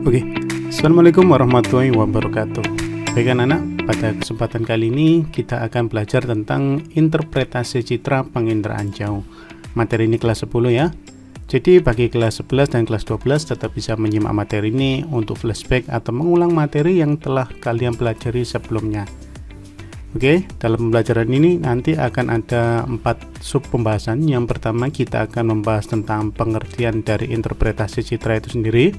Oke, Assalamualaikum warahmatullahi wabarakatuh. Baik anak-anak, pada kesempatan kali ini kita akan belajar tentang interpretasi citra penginderaan jauh. Materi ini kelas 10 ya. Jadi bagi kelas 11 dan kelas 12 tetap bisa menyimak materi ini untuk flashback atau mengulang materi yang telah kalian pelajari sebelumnya. Oke, dalam pembelajaran ini nanti akan ada 4 sub pembahasan. Yang pertama kita akan membahas tentang pengertian dari interpretasi citra itu sendiri.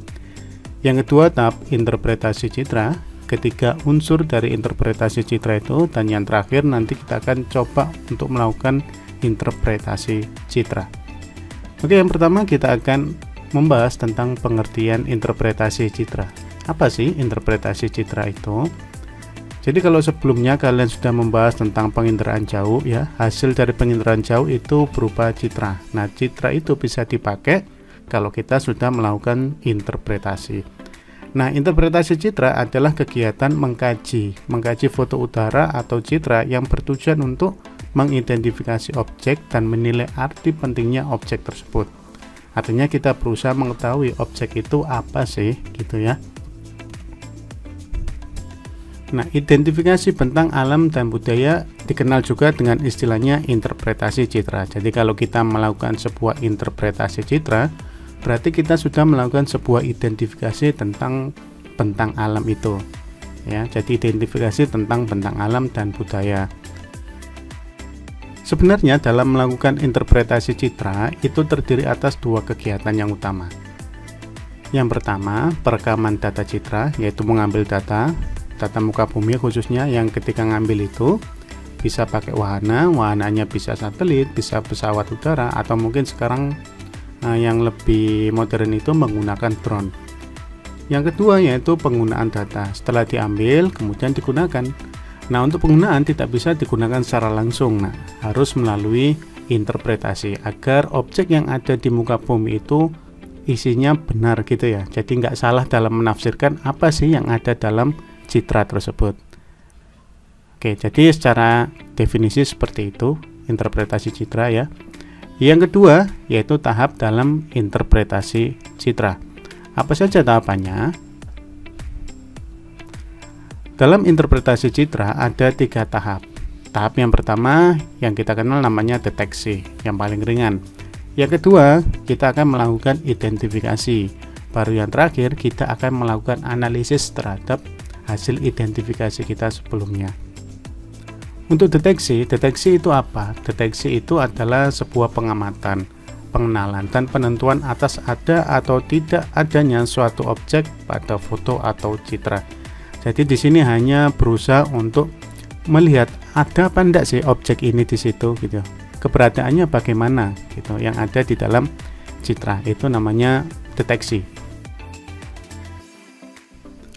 Yang kedua tahap interpretasi citra. Ketiga unsur dari interpretasi citra itu. Dan yang terakhir nanti kita akan coba untuk melakukan interpretasi citra. Oke, yang pertama kita akan membahas tentang pengertian interpretasi citra. Apa sih interpretasi citra itu? Jadi kalau sebelumnya kalian sudah membahas tentang penginderaan jauh ya, hasil dari penginderaan jauh itu berupa citra. Nah, citra itu bisa dipakai kalau kita sudah melakukan interpretasi. Nah, interpretasi citra adalah kegiatan mengkaji foto udara atau citra yang bertujuan untuk mengidentifikasi objek dan menilai arti pentingnya objek tersebut. Artinya kita berusaha mengetahui objek itu apa sih, gitu ya. Nah, identifikasi bentang alam dan budaya dikenal juga dengan istilahnya interpretasi citra. Jadi kalau kita melakukan sebuah interpretasi citra, berarti kita sudah melakukan sebuah identifikasi tentang bentang alam itu. Ya, jadi identifikasi tentang bentang alam dan budaya. Sebenarnya dalam melakukan interpretasi citra itu terdiri atas 2 kegiatan yang utama. Yang pertama, perekaman data citra, yaitu mengambil data muka bumi khususnya, yang ketika ngambil itu bisa pakai wahananya bisa satelit, bisa pesawat udara, atau mungkin sekarang yang lebih modern itu menggunakan drone. Yang kedua yaitu penggunaan data. Setelah diambil kemudian digunakan. Nah, untuk penggunaan tidak bisa digunakan secara langsung. Nah, harus melalui interpretasi agar objek yang ada di muka bumi itu isinya benar gitu ya. Jadi nggak salah dalam menafsirkan apa sih yang ada dalam citra tersebut. Oke, jadi secara definisi seperti itu interpretasi citra ya. Yang kedua yaitu tahap dalam interpretasi citra. Apa saja tahapannya? Dalam interpretasi citra ada 3 tahap. Tahap yang pertama yang kita kenal namanya deteksi, yang paling ringan. Yang kedua kita akan melakukan identifikasi. Baru yang terakhir kita akan melakukan analisis terhadap hasil identifikasi kita sebelumnya. Untuk deteksi itu apa? Deteksi itu adalah sebuah pengamatan, pengenalan, dan penentuan atas ada atau tidak adanya suatu objek pada foto atau citra. Jadi di sini hanya berusaha untuk melihat ada apa enggak sih objek ini di situ gitu. Keberadaannya bagaimana gitu yang ada di dalam citra. Itu namanya deteksi.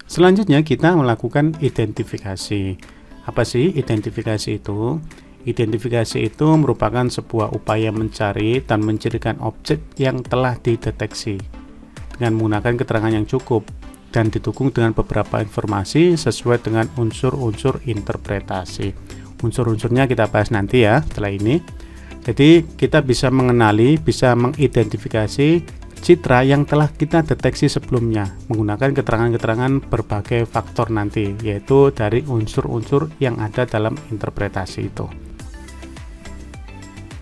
Selanjutnya kita melakukan identifikasi. Apa sih identifikasi itu? Identifikasi itu merupakan sebuah upaya mencari dan mencirikan objek yang telah dideteksi dengan menggunakan keterangan yang cukup dan didukung dengan beberapa informasi sesuai dengan unsur-unsur interpretasi. Unsur-unsurnya kita bahas nanti ya setelah ini. Jadi kita bisa mengenali, bisa mengidentifikasi citra yang telah kita deteksi sebelumnya menggunakan keterangan-keterangan berbagai faktor nanti, yaitu dari unsur-unsur yang ada dalam interpretasi itu.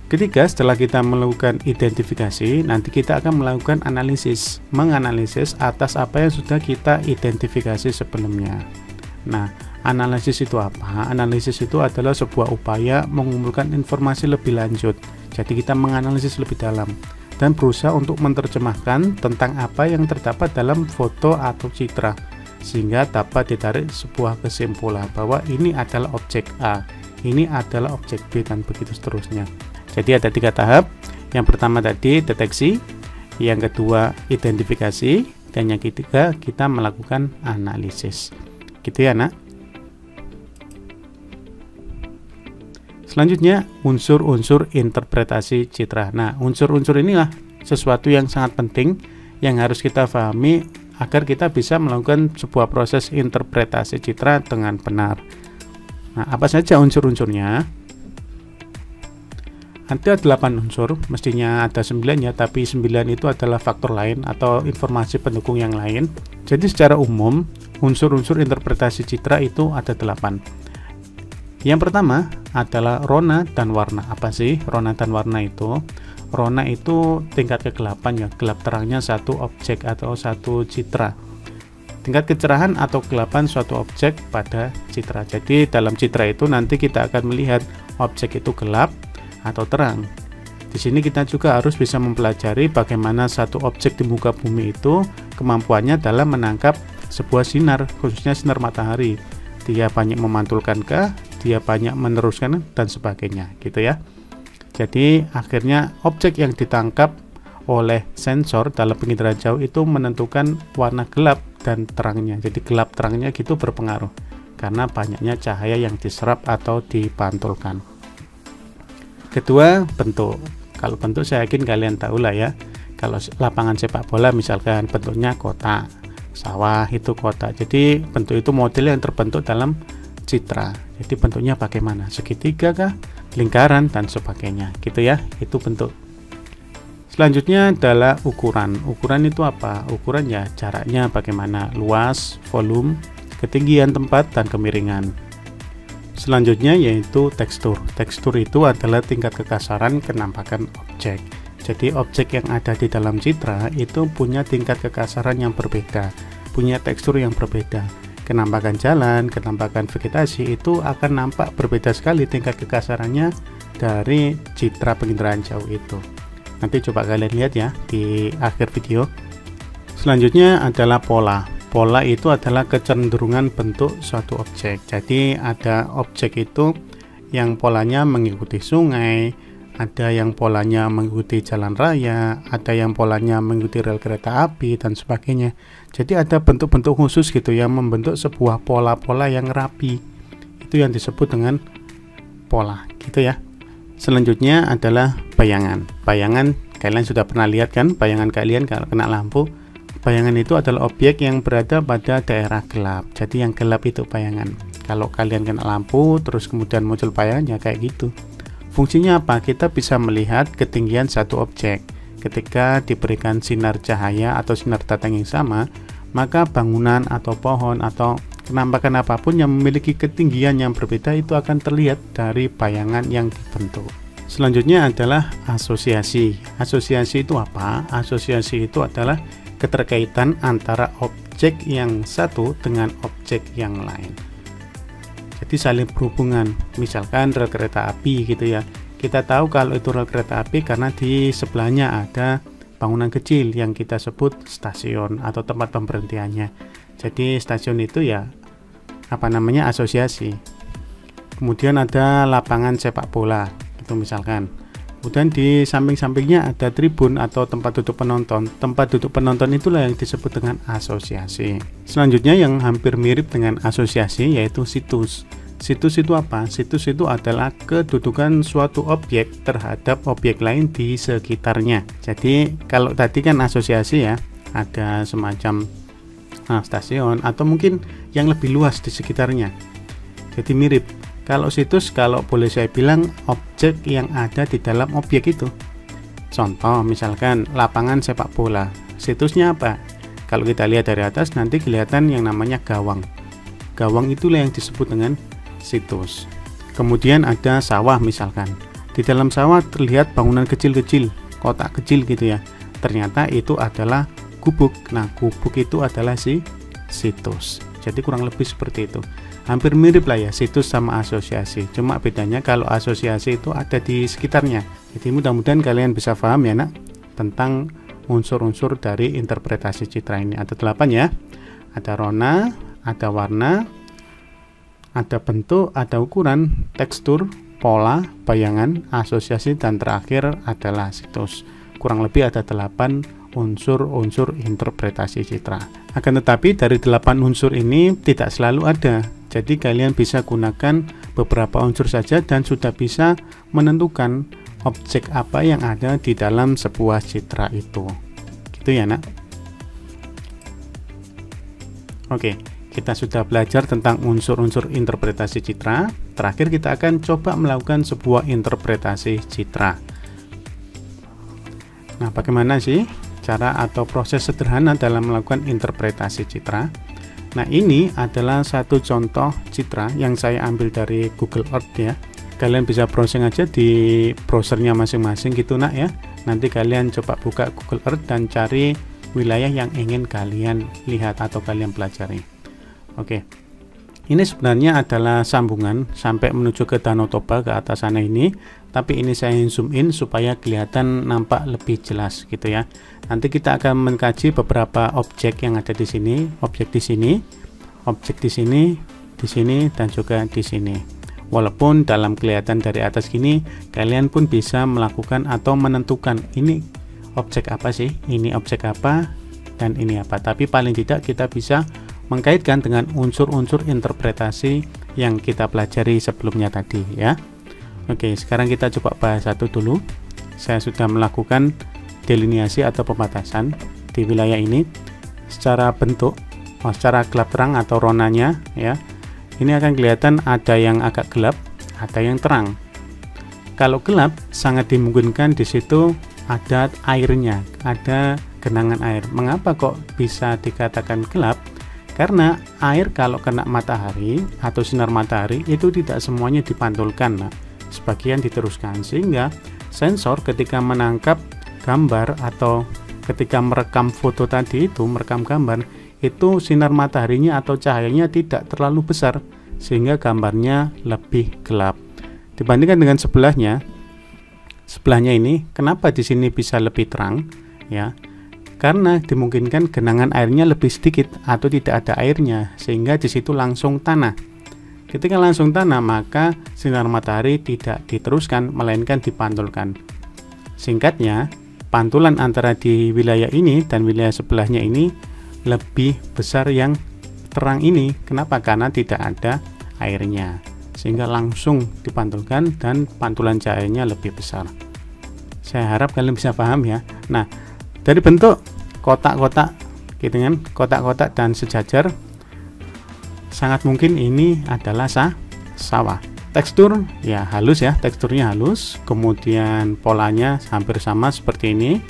Ketiga, setelah kita melakukan identifikasi, nanti kita akan melakukan analisis, menganalisis atas apa yang sudah kita identifikasi sebelumnya. Nah, analisis itu apa? Analisis itu adalah sebuah upaya mengumpulkan informasi lebih lanjut. Jadi kita menganalisis lebih dalam dan berusaha untuk menerjemahkan tentang apa yang terdapat dalam foto atau citra sehingga dapat ditarik sebuah kesimpulan bahwa ini adalah objek A, ini adalah objek B, dan begitu seterusnya. Jadi ada 3 tahap. Yang pertama tadi deteksi, yang kedua identifikasi, dan yang ketiga kita melakukan analisis. Gitu ya, Nak. Selanjutnya unsur-unsur interpretasi citra. Nah, unsur-unsur inilah sesuatu yang sangat penting yang harus kita pahami agar kita bisa melakukan sebuah proses interpretasi citra dengan benar. Nah, apa saja unsur-unsurnya? Ada 8 unsur, mestinya ada 9 ya, tapi 9 itu adalah faktor lain atau informasi pendukung yang lain. Jadi secara umum, unsur-unsur interpretasi citra itu ada 8. Yang pertama adalah rona dan warna. Apa sih rona dan warna itu? Rona itu tingkat kegelapan ya, gelap terangnya satu objek atau satu citra. Tingkat kecerahan atau kegelapan suatu objek pada citra. Jadi dalam citra itu nanti kita akan melihat objek itu gelap atau terang. Di sini kita juga harus bisa mempelajari bagaimana satu objek di muka bumi itu kemampuannya dalam menangkap sebuah sinar, khususnya sinar matahari. Dia banyak memantulkankah, dia banyak meneruskan dan sebagainya, gitu ya. Jadi akhirnya objek yang ditangkap oleh sensor dalam penginderaan jauh itu menentukan warna gelap dan terangnya. Jadi gelap terangnya gitu berpengaruh karena banyaknya cahaya yang diserap atau dipantulkan. Kedua, bentuk. Kalau bentuk saya yakin kalian tahu lah ya. Kalau lapangan sepak bola misalkan bentuknya kotak, sawah itu kotak. Jadi bentuk itu model yang terbentuk dalam citra. Jadi bentuknya bagaimana? Segitiga kah? Lingkaran dan sebagainya. Gitu ya. Itu bentuk. Selanjutnya adalah ukuran. Ukuran itu apa? Ukuran ya jaraknya bagaimana? Luas, volume, ketinggian tempat dan kemiringan. Selanjutnya yaitu tekstur. Tekstur itu adalah tingkat kekasaran kenampakan objek. Jadi objek yang ada di dalam citra itu punya tingkat kekasaran yang berbeda, punya tekstur yang berbeda. Kenampakan jalan, kenampakan vegetasi itu akan nampak berbeda sekali tingkat kekasarannya dari citra penginderaan jauh itu. Nanti coba kalian lihat ya di akhir video. Selanjutnya adalah pola. Pola itu adalah kecenderungan bentuk suatu objek. Jadi ada objek itu yang polanya mengikuti sungai, ada yang polanya mengikuti jalan raya, ada yang polanya mengikuti rel kereta api dan sebagainya. Jadi ada bentuk-bentuk khusus gitu yang membentuk sebuah pola-pola yang rapi. Itu yang disebut dengan pola, gitu ya. Selanjutnya adalah bayangan. Bayangan kalian sudah pernah lihat kan? Bayangan kalian kalau kena lampu. Bayangan itu adalah objek yang berada pada daerah gelap. Jadi yang gelap itu bayangan. Kalau kalian kena lampu terus kemudian muncul bayangannya kayak gitu. Fungsinya apa? Kita bisa melihat ketinggian satu objek. Ketika diberikan sinar cahaya atau sinar datang yang sama, maka bangunan atau pohon atau penampakan apapun yang memiliki ketinggian yang berbeda itu akan terlihat dari bayangan yang dibentuk. Selanjutnya adalah asosiasi. Asosiasi itu apa? Asosiasi itu adalah keterkaitan antara objek yang satu dengan objek yang lain. Jadi saling berhubungan. Misalkan rel kereta api gitu ya. Kita tahu kalau itu rel kereta api karena di sebelahnya ada bangunan kecil yang kita sebut stasiun atau tempat pemberhentiannya. Jadi stasiun itu ya apa namanya asosiasi. Kemudian ada lapangan sepak bola itu misalkan. Kemudian di samping-sampingnya ada tribun atau tempat duduk penonton. Tempat duduk penonton itulah yang disebut dengan asosiasi. Selanjutnya yang hampir mirip dengan asosiasi yaitu situs. Situs itu apa? Situs itu adalah kedudukan suatu objek terhadap objek lain di sekitarnya. Jadi kalau tadi kan asosiasi ya, ada semacam stasiun atau mungkin yang lebih luas di sekitarnya. Jadi mirip. Kalau situs, kalau boleh saya bilang objek yang ada di dalam objek itu. Contoh misalkan lapangan sepak bola. Situsnya apa? Kalau kita lihat dari atas nanti kelihatan yang namanya gawang. Gawang itulah yang disebut dengan situs. Kemudian ada sawah misalkan. Di dalam sawah terlihat bangunan kecil-kecil, kotak kecil gitu ya. Ternyata itu adalah gubuk. Nah, gubuk itu adalah situs. Jadi kurang lebih seperti itu. Hampir mirip lah ya situs sama asosiasi. Cuma bedanya kalau asosiasi itu ada di sekitarnya. Jadi mudah-mudahan kalian bisa paham ya nak tentang unsur-unsur dari interpretasi citra ini. Ada 8 ya. Ada rona, ada warna, ada bentuk, ada ukuran, tekstur, pola, bayangan, asosiasi, dan terakhir adalah situs. Kurang lebih ada 8 unsur-unsur interpretasi citra. Akan tetapi dari 8 unsur ini tidak selalu ada. Jadi kalian bisa gunakan beberapa unsur saja dan sudah bisa menentukan objek apa yang ada di dalam sebuah citra itu. Gitu ya nak. Oke, kita sudah belajar tentang unsur-unsur interpretasi citra. Terakhir kita akan coba melakukan sebuah interpretasi citra. Nah, bagaimana sih cara atau proses sederhana dalam melakukan interpretasi citra? Nah, ini adalah satu contoh citra yang saya ambil dari Google Earth ya. Kalian bisa browsing aja di browsernya masing-masing gitu nak ya. Nanti kalian coba buka Google Earth dan cari wilayah yang ingin kalian lihat atau kalian pelajari. Oke. Ini sebenarnya adalah sambungan sampai menuju ke Danau Toba ke atas sana ini, tapi ini saya zoom in supaya kelihatan nampak lebih jelas gitu ya. Nanti kita akan mengkaji beberapa objek yang ada di sini, objek di sini, objek di sini, dan juga di sini. Walaupun dalam kelihatan dari atas gini, kalian pun bisa melakukan atau menentukan ini objek apa sih, ini objek apa, dan ini apa. Tapi paling tidak kita bisa mengkaitkan dengan unsur-unsur interpretasi yang kita pelajari sebelumnya tadi ya. Oke, sekarang kita coba bahas satu dulu. Saya sudah melakukan delineasi atau pembatasan di wilayah ini secara bentuk, secara gelap terang atau ronanya ya. Ini akan kelihatan ada yang agak gelap, ada yang terang. Kalau gelap sangat dimungkinkan di situ ada airnya, ada genangan air. Mengapa kok bisa dikatakan gelap? Karena air kalau kena matahari atau sinar matahari itu tidak semuanya dipantulkan, nah, sebagian diteruskan, sehingga sensor ketika menangkap gambar atau ketika merekam foto tadi itu, merekam gambar, itu sinar mataharinya atau cahayanya tidak terlalu besar sehingga gambarnya lebih gelap. Dibandingkan dengan sebelahnya ini, kenapa di sini bisa lebih terang? Ya. Karena dimungkinkan genangan airnya lebih sedikit atau tidak ada airnya, sehingga di situ langsung tanah. Ketika langsung tanah, maka sinar matahari tidak diteruskan, melainkan dipantulkan. Singkatnya, pantulan antara di wilayah ini dan wilayah sebelahnya ini lebih besar yang terang ini. Kenapa? Karena tidak ada airnya, sehingga langsung dipantulkan dan pantulan cahayanya lebih besar. Saya harap kalian bisa paham ya. Nah, dari bentuk kotak-kotak gitu kan, kotak-kotak dan sejajar, sangat mungkin ini adalah sawah. Tekstur ya halus ya, teksturnya halus, kemudian polanya hampir sama seperti ini.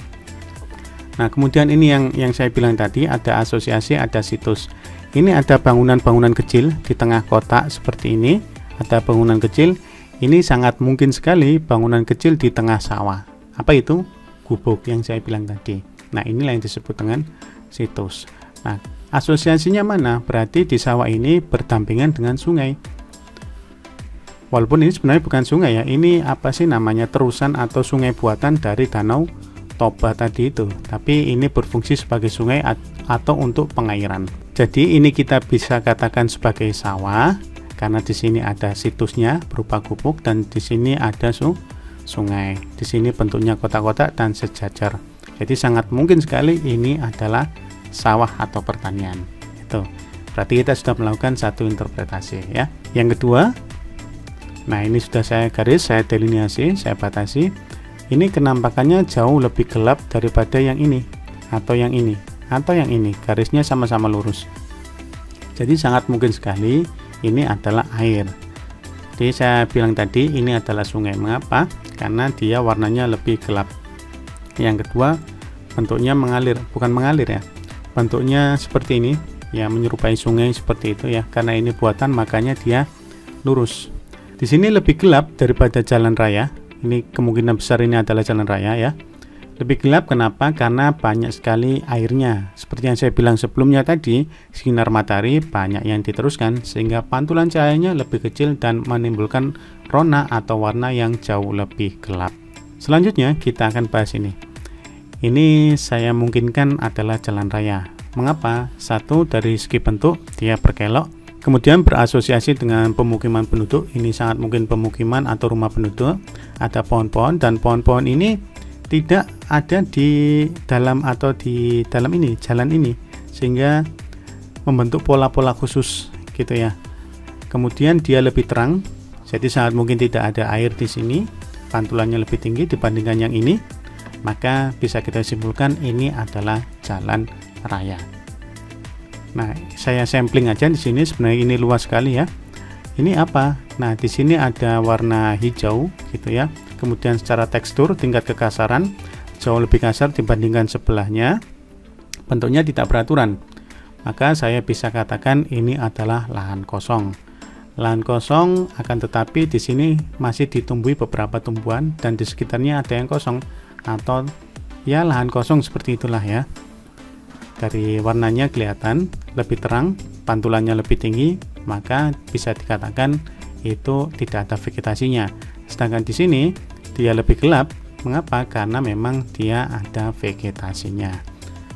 Nah, kemudian ini yang saya bilang tadi, ada asosiasi, ada situs. Ini ada bangunan-bangunan kecil di tengah kotak seperti ini, ada bangunan kecil. Ini sangat mungkin sekali bangunan kecil di tengah sawah. Apa itu? Gubuk yang saya bilang tadi. Nah, inilah yang disebut dengan situs. Nah, asosiasinya mana? Berarti di sawah ini berdampingan dengan sungai. Walaupun ini sebenarnya bukan sungai ya, ini apa sih namanya, terusan atau sungai buatan dari Danau Toba tadi itu. Tapi ini berfungsi sebagai sungai atau untuk pengairan. Jadi ini kita bisa katakan sebagai sawah karena di sini ada situsnya berupa gubuk dan di sini ada sungai. Di sini bentuknya kotak-kotak dan sejajar. Jadi sangat mungkin sekali ini adalah sawah atau pertanian. Itu. Berarti kita sudah melakukan satu interpretasi ya. Yang kedua, nah ini sudah saya garis, saya delineasi, saya batasi. Ini kenampakannya jauh lebih gelap daripada yang ini atau yang ini atau yang ini. Garisnya sama-sama lurus. Jadi sangat mungkin sekali ini adalah air. Jadi saya bilang tadi ini adalah sungai. Mengapa? Karena dia warnanya lebih gelap. Yang kedua, bentuknya mengalir, bukan mengalir ya. Bentuknya seperti ini, ya menyerupai sungai seperti itu ya. Karena ini buatan makanya dia lurus. Di sini lebih gelap daripada jalan raya. Ini kemungkinan besar ini adalah jalan raya ya. Lebih gelap kenapa? Karena banyak sekali airnya. Seperti yang saya bilang sebelumnya tadi, sinar matahari banyak yang diteruskan sehingga pantulan cahayanya lebih kecil dan menimbulkan rona atau warna yang jauh lebih gelap. Selanjutnya kita akan bahas ini. Ini saya mungkinkan adalah jalan raya. Mengapa? Satu, dari segi bentuk dia berkelok, kemudian berasosiasi dengan pemukiman penduduk. Ini sangat mungkin pemukiman atau rumah penduduk. Ada pohon-pohon dan pohon-pohon ini tidak ada di dalam atau di dalam ini, jalan ini, sehingga membentuk pola-pola khusus gitu ya. Kemudian dia lebih terang, jadi sangat mungkin tidak ada air di sini, pantulannya lebih tinggi dibandingkan yang ini, maka bisa kita simpulkan ini adalah jalan raya. Nah, saya sampling aja di sini, sebenarnya ini luas sekali ya. Ini apa? Nah, di sini ada warna hijau gitu ya. Kemudian secara tekstur, tingkat kekasaran, jauh lebih kasar dibandingkan sebelahnya, bentuknya tidak beraturan, maka saya bisa katakan ini adalah lahan kosong. Lahan kosong, akan tetapi di sini masih ditumbuhi beberapa tumbuhan dan di sekitarnya ada yang kosong, atau ya lahan kosong seperti itulah ya. Dari warnanya kelihatan lebih terang, pantulannya lebih tinggi, maka bisa dikatakan itu tidak ada vegetasinya. Sedangkan di sini dia lebih gelap. Mengapa? Karena memang dia ada vegetasinya.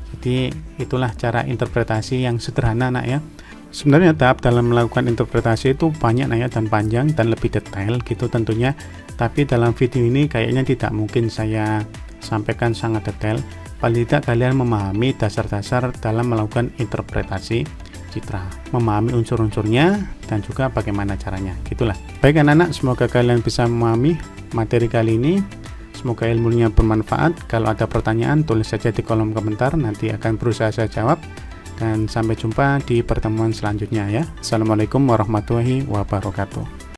Jadi itulah cara interpretasi yang sederhana nak ya. Sebenarnya tahap dalam melakukan interpretasi itu banyak nak ya, dan panjang dan lebih detail gitu tentunya. Tapi dalam video ini kayaknya tidak mungkin saya sampaikan sangat detail. Paling tidak kalian memahami dasar-dasar dalam melakukan interpretasi citra, memahami unsur-unsurnya dan juga bagaimana caranya. Gitulah. Baik anak-anak, semoga kalian bisa memahami materi kali ini. Semoga ilmunya bermanfaat. Kalau ada pertanyaan, tulis saja di kolom komentar, nanti akan berusaha saya jawab. Dan sampai jumpa di pertemuan selanjutnya ya. Assalamualaikum warahmatullahi wabarakatuh.